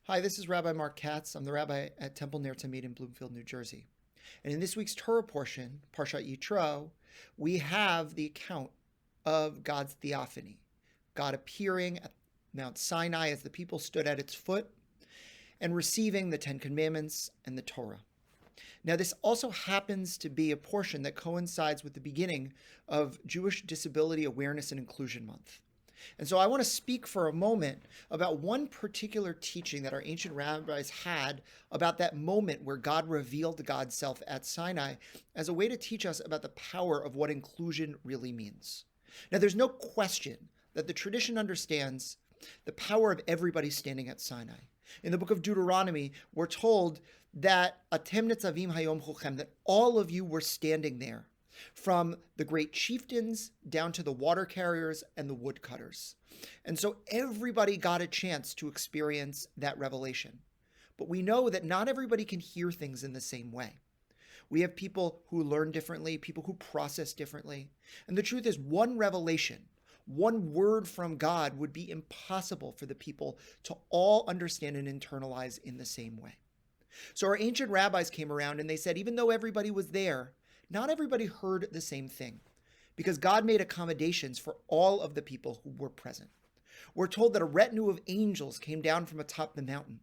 Hi, this is Rabbi Marc Katz. I'm the rabbi at Temple near Tamid in Bloomfield, New Jersey. And in this week's Torah portion, Parshat Yitro, we have the account of God's theophany, God appearing at Mount Sinai as the people stood at its foot and receiving the Ten Commandments and the Torah. Now, this also happens to be a portion that coincides with the beginning of Jewish Disability Awareness and Inclusion Month. And so I want to speak for a moment about one particular teaching that our ancient rabbis had about that moment where God revealed God's self at Sinai as a way to teach us about the power of what inclusion really means. Now, there's no question that the tradition understands the power of everybody standing at Sinai. In the book of Deuteronomy, we're told that Atem netzavim hayom chulchem, that all of you were standing there, from the great chieftains down to the water carriers and the woodcutters. And so everybody got a chance to experience that revelation. But we know that not everybody can hear things in the same way. We have people who learn differently, people who process differently. And the truth is, one revelation, one word from God would be impossible for the people to all understand and internalize in the same way. So our ancient rabbis came around and they said, even though everybody was there, not everybody heard the same thing, because God made accommodations for all of the people who were present. We're told that a retinue of angels came down from atop the mountain.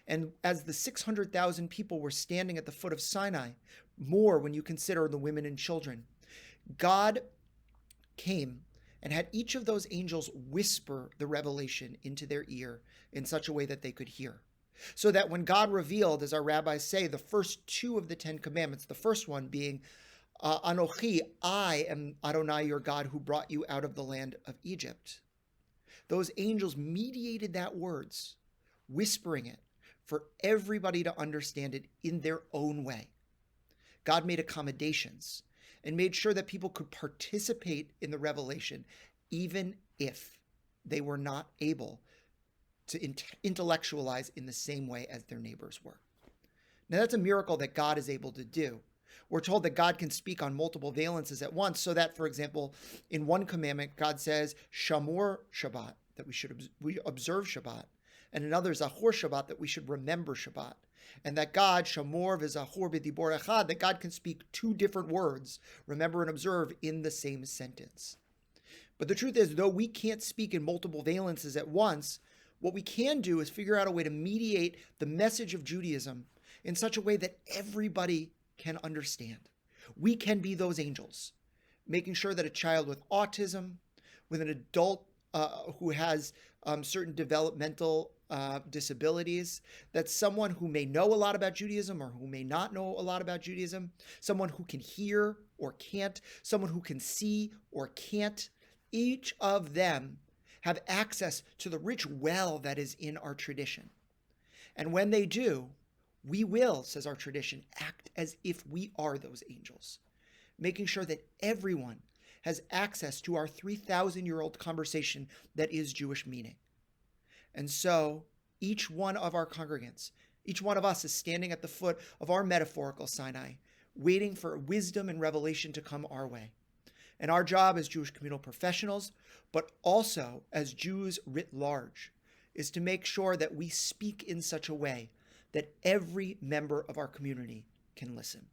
And as the 600,000 people were standing at the foot of Sinai, more when you consider the women and children, God came and had each of those angels whisper the revelation into their ear in such a way that they could hear. So that when God revealed, as our rabbis say, the first two of the Ten Commandments, the first one being, Anochi, I am Adonai your God who brought you out of the land of Egypt. Those angels mediated that words, whispering it for everybody to understand it in their own way. God made accommodations and made sure that people could participate in the revelation, even if they were not able to intellectualize in the same way as their neighbors were. Now, that's a miracle that God is able to do. We're told that God can speak on multiple valences at once, so that, for example, in one commandment, God says, Shamor Shabbat, that we observe Shabbat, and another, Zachor Shabbat, that we should remember Shabbat, and that God, Shamor v'Zachor b'dibor echad, that God can speak two different words, remember and observe, in the same sentence. But the truth is, though we can't speak in multiple valences at once, what we can do is figure out a way to mediate the message of Judaism in such a way that everybody can understand. We can be those angels, making sure that a child with autism, with an adult who has certain developmental disabilities, that someone who may know a lot about Judaism or who may not know a lot about Judaism, someone who can hear or can't, someone who can see or can't, each of them have access to the rich well that is in our tradition. And when they do, we will, says our tradition, act as if we are those angels, making sure that everyone has access to our 3,000-year-old conversation that is Jewish meaning. And so each one of our congregants, each one of us is standing at the foot of our metaphorical Sinai, waiting for wisdom and revelation to come our way. And our job as Jewish communal professionals, but also as Jews writ large, is to make sure that we speak in such a way that every member of our community can listen.